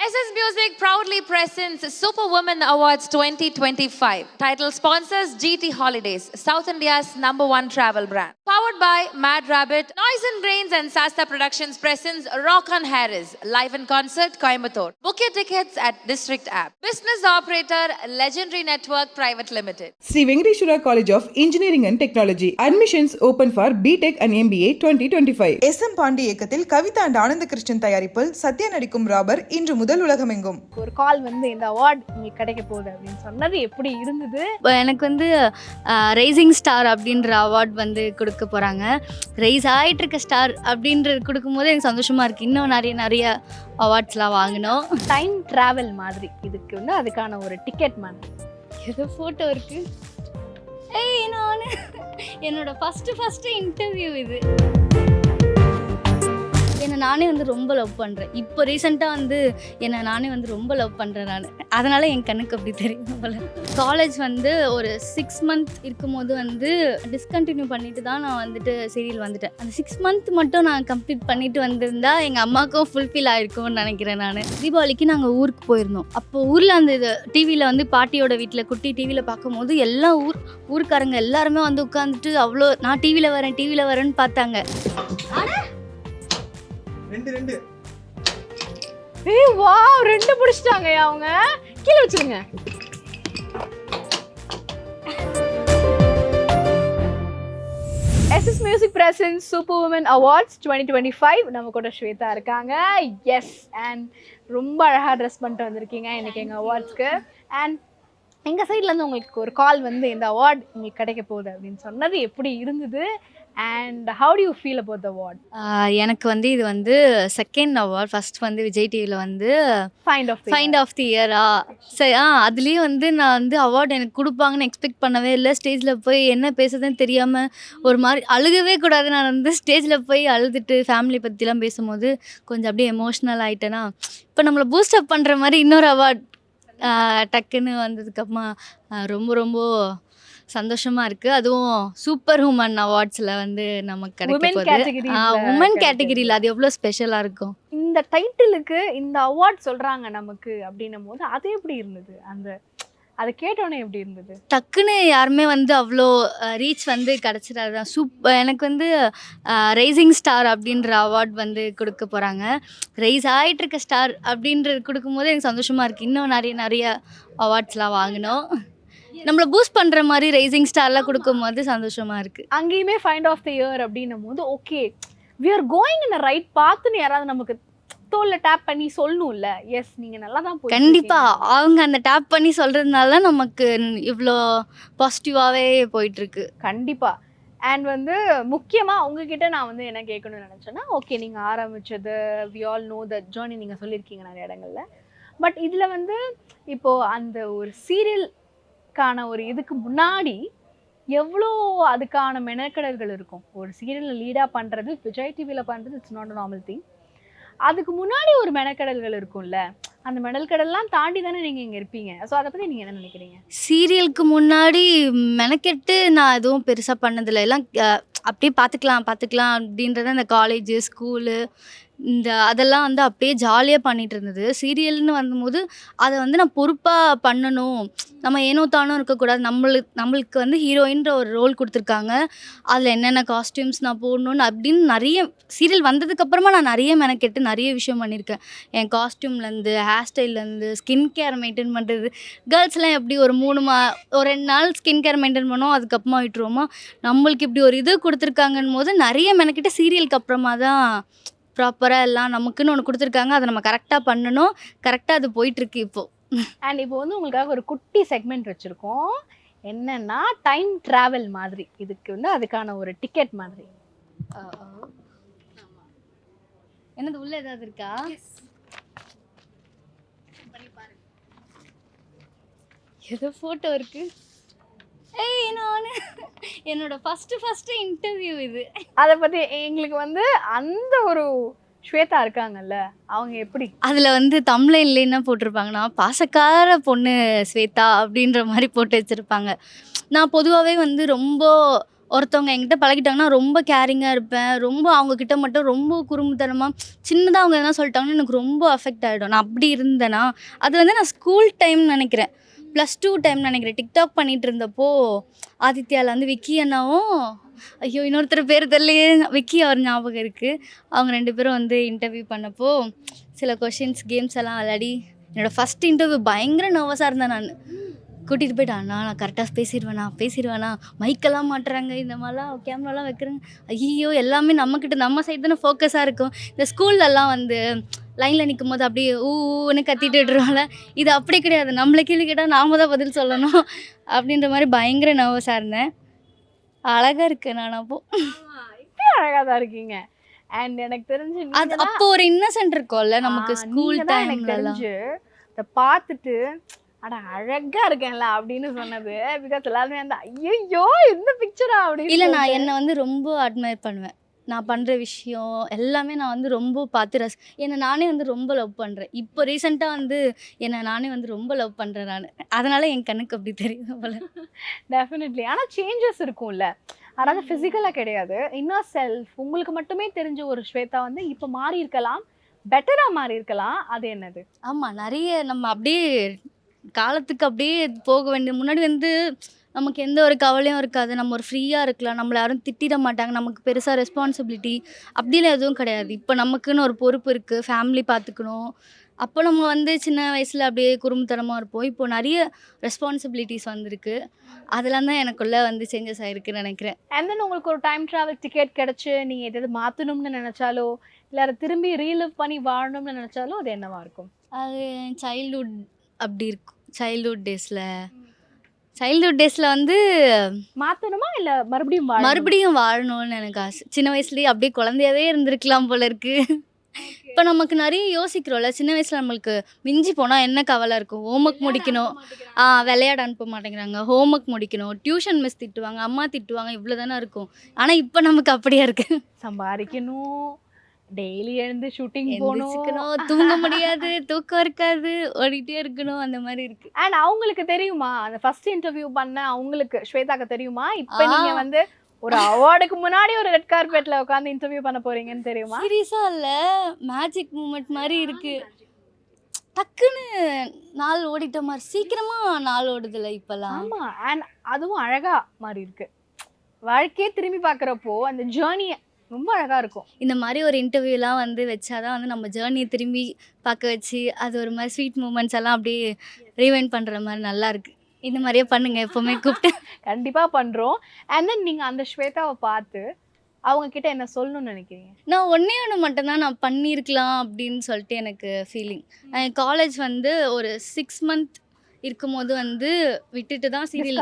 SS Music proudly presents Superwoman Awards 2025. Title sponsors GT Holidays, South India's #1 travel brand. Powered by Mad Rabbit, Noise and Brains and Sasta Productions presents Rock on Harris, live in concert, Coimbatore. Book your tickets at District App. Business operator, Legendary Network Private Limited. Sri Venkateshwara College of Engineering and Technology. Admissions open for BTech and MBA 2025. SM Pandi இயக்கத்தில் Kavitha and ஆனந்த கிருஷ்ணன் தயாரிப்பில் சத்யா நடிக்கும் ராபர் இன்று முதல் உலகமெங்கும். ஒரு கால் வந்து இந்த award உங்களுக்கு கிடைக்க போகுது அப்படின்னு சொன்னது எப்படி இருந்தது? எனக்கு வந்து ரைசிங் ஸ்டார் அப்படின்ற அவார்ட் வந்து கொடுக்க போகிறாங்க. ரைஸ் ஆகிட்டு இருக்க ஸ்டார் அப்படின்றது கொடுக்கும்போது எனக்கு சந்தோஷமாக இருக்குது. இன்னும் நிறைய அவார்ட்ஸ்லாம் வாங்கினோம். டைம் ட்ராவல் மாதிரி இதுக்கு வந்து அதுக்கான ஒரு டிக்கெட் மாதிரி ஏதோ ஃபோட்டோ இருக்குது. நான் என்னோட ஃபஸ்ட்டு இன்டர்வியூ இது. என்னை நானே வந்து ரொம்ப லவ் பண்ணுறேன். இப்போ ரீசெண்டாக வந்து என்னை நானே வந்து ரொம்ப லவ் பண்ணுறேன் நான். அதனால் என் கண்ணுக்கு அப்படி தெரியும் போல். காலேஜ் வந்து ஒரு 6 மந்த் இருக்கும்போது வந்து டிஸ்கண்டினியூ பண்ணிட்டு தான் நான் வந்துட்டு சீரியல் வந்துட்டேன். அந்த 6 மந்த் மட்டும் நான் கம்ப்ளீட் பண்ணிட்டு வந்திருந்தா எங்கள் அம்மாவுக்கும் ஃபுல்ஃபில் ஆகிருக்கும்னு நினைக்கிறேன் நான். தீபாவளிக்கு நாங்கள் ஊருக்கு போயிருந்தோம். அப்போ ஊரில் அந்த இது டிவியில் வந்து பாட்டியோட வீட்டில் குட்டி டிவியில் பார்க்கும்போது எல்லாம் ஊருக்காரங்க எல்லாருமே வந்து உட்காந்துட்டு அவ்வளோ நான் டிவியில் வரேன்னு பார்த்தாங்க. வா 2 பிடிச்சிட்டாங்க அவங்க. கீழே வச்சிருங்க. SS Music presents Superwoman Awards 2025. நம்ம கூட ஸ்வேதா இருக்காங்க. எஸ், அண்ட் ரொம்ப அழகாக ட்ரெஸ் பண்ணிட்டு வந்திருக்கீங்க இன்னைக்கு எங்கள் அவார்ட்ஸ்க்கு. அண்ட் எங்கள் சைட்லேருந்து உங்களுக்கு ஒரு கால் வந்து இந்த அவார்ட் உங்களுக்கு கிடைக்க போகுது அப்படின்னு சொன்னது எப்படி இருந்தது? And how to you feel about the award? எனக்கு வந்து இது வந்து செகண்ட் அவார்ட். ஃபர்ஸ்ட் வந்து விஜய் டிவியில் வந்து ஃபைண்ட் ஆஃப் தி இயரா சரி. அதுலேயும் வந்து நான் வந்து அவார்டு எனக்கு கொடுப்பாங்கன்னு எக்ஸ்பெக்ட் பண்ணவே இல்லை. ஸ்டேஜில் போய் என்ன பேசுறதுன்னு தெரியாமல் ஒரு மாதிரி அழுகவே கூடாது. நான் வந்து ஸ்டேஜில் போய் அழுதுட்டு ஃபேமிலி பற்றிலாம் பேசும்போது கொஞ்சம் அப்படியே எமோஷ்னல் ஆகிட்டேன்னா, இப்போ நம்மளை பூஸ்டப் பண்ணுற மாதிரி இன்னொரு அவார்ட் டக்குன்னு வந்ததுக்கப்புறமா ரொம்ப சந்தோஷமாக இருக்குது. அதுவும் சூப்பர் உமன் அவார்ட்ஸில் வந்து நமக்கு கிடைக்க போகுது. உமன் கேட்டகிரியில் அது எவ்வளோ ஸ்பெஷலாக இருக்கும். இந்த டைட்டிலுக்கு இந்த அவார்ட் சொல்கிறாங்க நமக்கு அப்படின்னும் போது அது எப்படி இருந்தது? அதை கேட்டோன்னே எப்படி இருந்தது? டக்குன்னு யாருமே வந்து அவ்வளோ ரீச் வந்து கிடச்சிடாது தான். எனக்கு வந்து ரைசிங் ஸ்டார் அப்படின்ற அவார்ட் வந்து கொடுக்க போகிறாங்க. ரைஸ் ஆகிட்டு இருக்க ஸ்டார் அப்படின்றது கொடுக்கும்போது எனக்கு சந்தோஷமாக இருக்குது. இன்னும் நிறைய அவார்ட்ஸ்லாம் வாங்கினோம். நம்மளை பூஸ்ட் பண்ணுற மாதிரி ரைசிங் ஸ்டார்லாம் கொடுக்கும்போது சந்தோஷமாக இருக்குது. அங்கேயுமே ஃபைண்ட் ஆஃப் தி இயர் அப்படின்னும் போது okay we are going in right பாத்துன்னு யாராவது நமக்கு தோல்ல டேப் பண்ணி சொல்லணும்ல. எஸ், நீங்கள் நல்லா தான் போய். கண்டிப்பாக அவங்க அந்த டேப் பண்ணி சொல்கிறதுனால நமக்கு இவ்வளோ பாசிட்டிவாகவே போயிட்டுருக்கு. கண்டிப்பாக. அண்ட் வந்து முக்கியமாக உங்ககிட்ட நான் வந்து என்ன கேட்கணும்னு நினச்சேன்னா, ஓகே நீங்கள் ஆரம்பித்தது we all know the journey, நீங்கள் சொல்லியிருக்கீங்க நிறைய இடங்களில். பட் இதில் வந்து இப்போது அந்த ஒரு சீரியல்கான ஒரு இதுக்கு முன்னாடி எவ்வளோ அதுக்கான மெனக்கடல்கள் இருக்கும். ஒரு சீரியலில் லீடாக பண்ணுறது, விஜய் டிவியில் பண்ணுறது it's not a normal thing. அதுக்கு முன்னாடி ஒரு மெனக்கடல்கள் இருக்கும்ல, அந்த மெனக்கடல்லாம் தாண்டி தானே நீங்கள் இங்கே இருப்பீங்க. ஸோ அதை பற்றி நீங்கள் என்ன நினைக்கிறீங்க? சீரியலுக்கு முன்னாடி மெனக்கெட்டு நான் எதுவும் பெருசாக பண்ணதில்லை. எல்லாம் அப்படியே பார்த்துக்கலாம் அப்படின்றத இந்த காலேஜு ஸ்கூலு அதெல்லாம் வந்து அப்படியே ஜாலியாக பண்ணிகிட்டு இருந்தது. சீரியல்னு வந்தபோது அதை வந்து நான் பொறுப்பாக பண்ணணும், நம்ம ஏனோ தானோ இருக்கக்கூடாது. நம்மளுக்கு வந்து ஹீரோயின்ற ஒரு ரோல் கொடுத்துருக்காங்க, அதில் என்னென்ன காஸ்டியூம்ஸ் நான் போடணுன்னு அப்படின்னு நிறைய சீரியல் வந்ததுக்கப்புறமா நான் நிறைய மெனக்கெட்டு நிறைய விஷயம் பண்ணியிருக்கேன். என் காஸ்டியூம்லேருந்து ஹேர் ஸ்டைல்லேருந்து ஸ்கின் கேர் மெயின்டைன் பண்ணுறது. கேர்ள்ஸ்லாம் எப்படி ஒரு 2 நாள் ஸ்கின் கேர் மெயின்டைன் பண்ணோம், அதுக்கப்புறமா விட்டுருவோமா. நம்மளுக்கு இப்படி ஒரு இது கொடுத்துருக்காங்கன்னு போது நிறைய மெனக்கெட்டு சீரியலுக்கு அப்புறமா தான் ப்ராப்பராக எல்லாம் நமக்குன்னு ஒன்று கொடுத்துருக்காங்க, அதை நம்ம கரெக்டாக பண்ணணும். கரெக்டாக அது போயிட்டுருக்கு இப்போது. அண்ட் இப்போ வந்து உங்களுக்காக ஒரு குட்டி செக்மெண்ட் வச்சுருக்கோம். என்னென்னா டைம் ட்ராவல் மாதிரி. இதுக்கு வந்து அதுக்கான ஒரு டிக்கெட் மாதிரி. என்னது உள்ள ஏதாவது இருக்கா? ஏதோ ஃபோட்டோ இருக்குது. நான் என்னோட ஃபஸ்ட்டு இன்டர்வியூ இது. அதை பற்றி எங்களுக்கு வந்து அந்த ஒரு ஸ்வேதா இருக்காங்கல்ல, அவங்க எப்படி அதில் வந்து தமிழ்ல என்ன போட்டிருப்பாங்கன்னா, பாசக்கார பொண்ணு ஸ்வேதா அப்படின்ற மாதிரி போட்டு வச்சுருப்பாங்க. நான் பொதுவாகவே வந்து ரொம்ப ஒருத்தவங்க என்கிட்ட பழகிட்டாங்கன்னா ரொம்ப கேரிங்காக இருப்பேன். ரொம்ப அவங்கக்கிட்ட மட்டும் ரொம்ப குறும்புத்தனமாக சின்னதாக அவங்க எதனா சொல்லிட்டாங்கன்னா எனக்கு ரொம்ப அஃபெக்ட் ஆகிடும். நான் அப்படி இருந்தேனா அது வந்து நான் ஸ்கூல் டைம் நினைக்கிறேன், +2 டைம் நினைக்கிறேன். டிக்டாக் பண்ணிகிட்டு இருந்தப்போ ஆதித்யாவில் வந்து விக்கி அண்ணாவும் ஐயோ இன்னொருத்தர் பேர் தெரியலையே, விக்கி அவர் ஞாபகம் இருக்குது. அவங்க 2 பேரும் வந்து இன்டர்வியூ பண்ணப்போ சில கொஷின்ஸ் கேம்ஸ் எல்லாம் விளையாடி என்னோடய ஃபஸ்ட் இன்டர்வியூ பயங்கர நர்வஸாக இருந்தேன். நான் கூட்டிகிட்டு போயிட்டு அண்ணா நான் கரெக்டாக பேசிடுவேண்ணா மைக்கெல்லாம் மாட்டுறாங்க, இந்த மாதிரிலாம் கேமராலாம் வைக்கிறாங்க, ஐயோ எல்லாமே நம்மக்கிட்ட நம்ம சைடு தானே ஃபோக்கஸாக இருக்கும். இந்த ஸ்கூல்லலாம் வந்து லைனில் நிற்கும் போது அப்படியே ஊன்னு கத்திட்டு விட்டுருவாங்கள, இது அப்படி கிடையாது. நம்மளை கேள்வி கேட்டால் நாம தான் பதில் சொல்லணும் அப்படின்ற மாதிரி பயங்கர நர்வஸாக இருந்தேன். அழகாக இருக்கு நான் அப்போது. இப்பயும் அழகாக தான் இருக்கீங்க. அண்ட் எனக்கு தெரிஞ்சு அது அப்போ ஒரு இன்னசென்ட் இருக்கும்ல நமக்கு ஸ்கூல் எனக்கு தெரிஞ்சு அதை பார்த்துட்டு அட அழகா இருக்கேன்ல அப்படின்னு சொன்னது. பிகாஸ் எல்லாருமே அந்த ஐயோ இந்த பிக்சரா அப்படின்னு. இல்லை நான் என்னை வந்து ரொம்ப அட்மையர் பண்ணுவேன். நான் பண்ணுற விஷயம் எல்லாமே நான் வந்து ரொம்ப பார்த்து என்னை நானே வந்து ரொம்ப லவ் பண்ணுறேன். இப்போ ரீசெண்டாக வந்து என்னை நானே வந்து ரொம்ப லவ் பண்ணுறேன் நான். அதனால் என் கண்ணுக்கு அப்படி தெரியுது போல. டெஃபினெட்லி. ஆனால் சேஞ்சஸ் இருக்கும்ல, அதாவது ஃபிசிக்கலாக கிடையாது, இன்னும் செல்ஃப் உங்களுக்கு மட்டுமே தெரிஞ்ச ஒரு ஸ்வேதா வந்து இப்போ மாறி இருக்கலாம், பெட்டராக மாறி இருக்கலாம். அது என்னது? ஆமாம், நிறைய நம்ம அப்படியே காலத்துக்கு அப்படியே போக வேண்டிய. முன்னாடி வந்து நமக்கு எந்த ஒரு கவலையும் இருக்காது, நம்ம ஒரு ஃப்ரீயாக இருக்கலாம், நம்மளை யாரும் திட்டிட மாட்டாங்க, நமக்கு பெருசாக ரெஸ்பான்சிபிலிட்டி அப்படிலாம் எதுவும் கிடையாது. இப்போ நமக்குன்னு ஒரு பொறுப்பு இருக்குது, ஃபேமிலி பார்த்துக்கணும். அப்போ நம்ம வந்து சின்ன வயசில் அப்படியே குறும்புத்தனமாக இருப்போம். இப்போது நிறைய ரெஸ்பான்சிபிலிட்டிஸ் வந்திருக்கு. அதெல்லாம் தான் எனக்குள்ளே வந்து சேஞ்சஸ் ஆகிருக்குன்னு நினைக்கிறேன். அண்ட் தென் உங்களுக்கு ஒரு டைம் ட்ராவல் டிக்கெட் கிடச்சி நீங்கள் எதாவது மாற்றணும்னு நினச்சாலோ இல்லை அதை திரும்பி ரீலிவ் பண்ணி வாழணும்னு நினச்சாலோ அது என்னவா இருக்கும்? அது சைல்ட்ஹுட் அப்படி இருக்கும். சைல்ட்ஹுட் டேஸில் வந்து மாற்றணுமா இல்லை மறுபடியும் வாழணும்னு எனக்கு ஆசை. சின்ன வயசுலேயே அப்படியே குழந்தையாவே இருந்திருக்கலாம் போல இருக்கு. இப்போ நமக்கு நிறைய யோசிக்கிறோம்ல, சின்ன வயசில் நம்மளுக்கு மிஞ்சி போனால் என்ன கவலை இருக்கும், ஹோம்ஒர்க் முடிக்கணும், விளையாட அனுப்ப மாட்டேங்கிறாங்க, ஹோம்ஒர்க் முடிக்கணும், டியூஷன் மிஸ் திட்டுவாங்க, அம்மா திட்டுவாங்க, இவ்வளோ தானே இருக்கும். ஆனால் இப்போ நமக்கு அப்படியே இருக்குது, சம்பாதிக்கணும், டெய்லி எழுந்து ஷூட்டிங் போகணும், தூங்க முடியாது, தூக்கம் இருக்காது, ஓடிட்டே இருக்கணும், அந்த மாதிரி இருக்கு. அண்ட் அவங்களுக்கு தெரியுமா, அந்த ஃபர்ஸ்ட் இன்டர்வியூ பண்ண அவங்களுக்கு ஸ்வேதாக்கு தெரியுமா இப்போ நீங்க வந்து ஒரு அவார்டுக்கு முன்னாடி ஒரு ரெட் கார்பெட்ல உட்காந்து இன்டர்வியூ பண்ண போறீங்கன்னு தெரியுமா? சீரியஸா இல்ல, மேஜிக் மூமெண்ட் மாதிரி இருக்கு. டக்குன்னு நாள் ஓடிட்ட மாதிரி, சீக்கிரமா நாள் ஓடுதுல இப்பெல்லாம். ஆமா, அண்ட் அதுவும் அழகா மாதிரி இருக்கு. வாழ்க்கையே திரும்பி பார்க்குறப்போ அந்த ஜேர்னி ரொம்ப அழகா இருக்கும். இந்த மாதிரி ஒரு இன்டர்வியூலாம் வந்து வச்சாதான் வந்து நம்ம ஜேர்னியை திரும்பி பார்க்க வச்சு அது ஒரு மாதிரி ஸ்வீட் மூமெண்ட்ஸ் எல்லாம் அப்படியே ரீவைண்ட் பண்ணுற மாதிரி நல்லா இருக்கு. இந்த மாதிரியே பண்ணுங்க எப்போவுமே கூப்பிட்டு. கண்டிப்பாக பண்ணுறோம். அண்ட் தென் நீங்கள் அந்த ஸ்வேதாவை பார்த்து அவங்க கிட்ட என்ன சொல்லணும்னு நினைக்கிறீங்க? நான் ஒன்றே ஒன்று மட்டும்தான் நான் பண்ணியிருக்கலாம் அப்படின்னு சொல்லிட்டு எனக்கு ஃபீலிங். காலேஜ் வந்து ஒரு 6 month இருக்கும்போது வந்து விட்டுட்டு தான் சீரியல்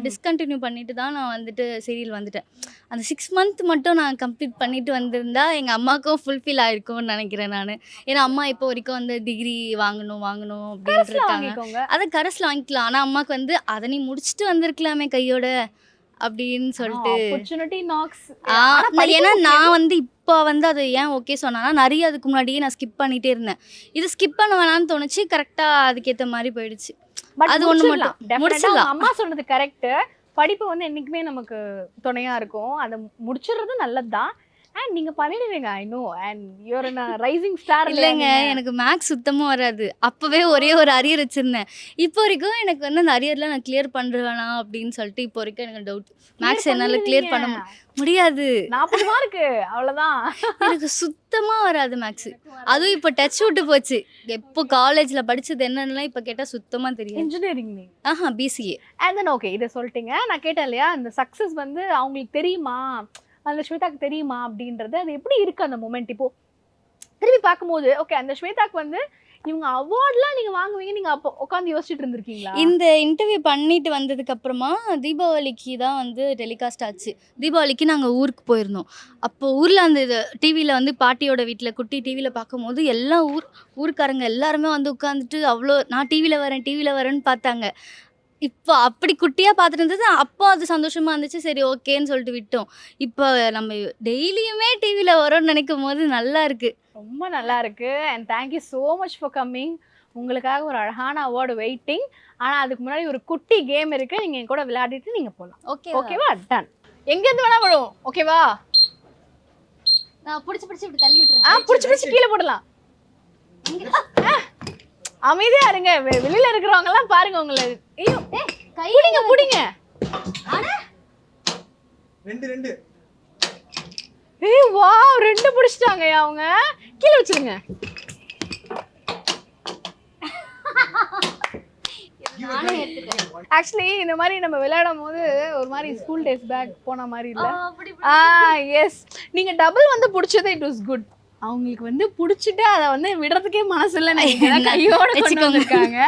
டிஸ்கண்டினியூ பண்ணிட்டு தான் நான் வந்துட்டு சீரியல் வந்துட்டேன். அந்த 6 month மட்டும் நான் கம்ப்ளீட் பண்ணிட்டு வந்திருந்தா எங்கள் அம்மாவுக்கும் ஃபுல்ஃபில் ஆகிருக்கும்னு நினைக்கிறேன் நான். ஏன்னா அம்மா இப்போ வரைக்கும் வந்து டிகிரி வாங்கணும் அப்படின்ட்டு இருக்காங்க. அதை கரஸில் வாங்கிக்கலாம், ஆனால் அம்மாவுக்கு வந்து அதை நீ முடிச்சுட்டு வந்திருக்கலாமே கையோட அப்படின்னு சொல்லிட்டு. ஏன்னா நான் வந்து இப்போ வந்து அது ஏன் ஓகே சொன்னா, நிறைய அதுக்கு முன்னாடியே நான் ஸ்கிப் பண்ணிகிட்டே இருந்தேன். இது ஸ்கிப் பண்ண வேணான்னு தோணுச்சு, கரெக்டாக அதுக்கேற்ற மாதிரி போயிடுச்சு. அது ஒன்று மட்டும் முடிச்சிடலாம். அம்மா சொன்னது கரெக்டு. படிப்பு வந்து என்றைக்குமே நமக்கு துணையாக இருக்கும், அதை முடிச்சிடுறது நல்லது தான். அண்ட் நீங்கள் பண்ணிடுவீங்க, I know. And you're a rising star. இல்லைங்க, எனக்கு மேக்ஸ் சுத்தமாக வராது. அப்போவே ஒரே ஒரு அரியர் வச்சுருந்தேன். இப்போ வரைக்கும் எனக்கு வந்து அந்த அரியரில் நான் கிளியர் பண்ணுறேனா அப்படின்னு சொல்லிட்டு இப்போ வரைக்கும் எனக்கு டவுட். மேக்ஸ் என்னால் கிளியர் பண்ண முடியாது. 40 மார்க்கு அவ்வளோதான். எனக்கு சுத்தமாக வராது மேக்ஸு. அதுவும் இப்போ டச் விட்டு போச்சு. எப்போ காலேஜில் படித்தது என்னென்னலாம் இப்போ கேட்டால் சுத்தமாக தெரியும். இன்ஜினியரிங் நீ? BCA. அண்ட் தென் ஓகே, இதை சொல்லிட்டீங்க. நான் கேட்டேன் இல்லையா, அந்த சக்ஸஸ் வந்து அவங்களுக்கு தெரியுமா, அந்த ஸ்வேதாக்கு தெரியுமா அப்படின்றது, அது எப்படி இருக்குது அந்த மூமெண்ட்? இப்போது திரும்பி பார்க்கும்போது ஓகே, அந்த ஸ்வேதாக்கு வந்து இவங்க அவார்ட்லாம் நீங்கள் வாங்குவீங்க, நீங்கள் அப்போ உட்காந்து யோசிச்சுட்டு இருந்திருக்கீங்களா? இந்த இன்டர்வியூ பண்ணிட்டு வந்ததுக்கப்புறமா தீபாவளிக்கு தான் வந்து டெலிகாஸ்ட் ஆச்சு. தீபாவளிக்கு நாங்கள் ஊருக்கு போயிருந்தோம். அப்போ ஊரில் அந்த டிவியில் வந்து பாட்டியோட வீட்டில் குட்டி டிவியில் பார்க்கும்போது எல்லாம் ஊருக்காரங்க எல்லாருமே வந்து உட்காந்துட்டு அவ்வளோ நான் டிவியில் வரேன்னு பார்த்தாங்க. இப்போ அப்படி குட்டியாக பார்த்துட்டு இருந்தது, அப்போ அது சந்தோஷமாக இருந்துச்சு, சரி ஓகேன்னு சொல்லிட்டு விட்டோம். இப்போ நம்ம டெய்லியுமே டிவியில் வரோன்னு நினைக்கும் போது நல்லா இருக்குது, ரொம்ப நல்லா இருக்குது. And thank you so much for coming. உங்களுக்காக ஒரு அழகான அவார்டு வெயிட்டிங். ஆனால் அதுக்கு முன்னாடி ஒரு குட்டி கேம் இருக்குது, நீங்கள் என் கூட விளையாடிட்டு நீங்கள் போகலாம். ஓகேவா? டன். எங்கேருந்து வேணா விழும், ஓகேவா? நான் பிடிச்சி இப்படி தள்ளி விட்டுறேன். பிடிச்சி கீழே போடலாம். அமைதியா இருங்க, வெளியில இருக்கிறவங்க எல்லாம் பாருங்க உங்களை. ஐயோ கையில புடிங்க. ரெண்டு ஏய் வாவ், 2 பிடிச்சிட்டாங்க அவங்க. கீழே வச்சிருங்க. ஆக்சுவலி இந்த மாதிரி நம்ம விளையாடும் போது ஒரு மாதிரி ஸ்கூல் டேஸ் பேக் போன மாதிரி இல்ல? எஸ், நீங்க டபுள் வந்து பிடிச்சது இட் வாஸ் குட். அவங்களுக்கு வந்து பிடிச்சிட்டு அதை வந்து விடுறதுக்கே மனசு இல்லை, கையோட வச்சுக்கோங்க.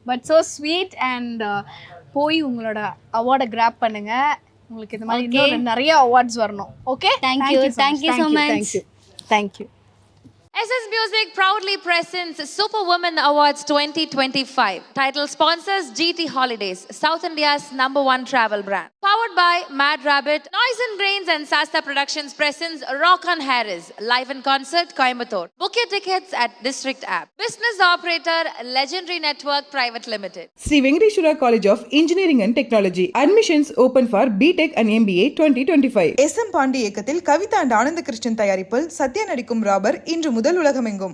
But so sweet. அண்ட் போய் உங்களோட அவார்டை கிராப் பண்ணுங்க. உங்களுக்கு இந்த மாதிரி இன்னும் நிறைய அவார்ட்ஸ் வரணும். Okay, thank you so much. Thank you. SS Music proudly presents Superwoman Awards 2025. Title sponsors GT Holidays, South India's #1 travel brand. Powered by Mad Rabbit, Noise and Grains and Sasta Productions presents Rock on Harris, live in concert, Coimbatore. Book your tickets at District app. Business operator, Legendary Network Private Limited. Sri Venkateshwara College of Engineering and Technology. Admissions open for BTech and MBA 2025. SM Pandi இயக்கத்தில் Kavitha and ஆனந்த கிருஷ்ணன் தயாரிப்பில் சத்யா நடிக்கும் ராபர் இன்று முதல் உலகமெங்கும்.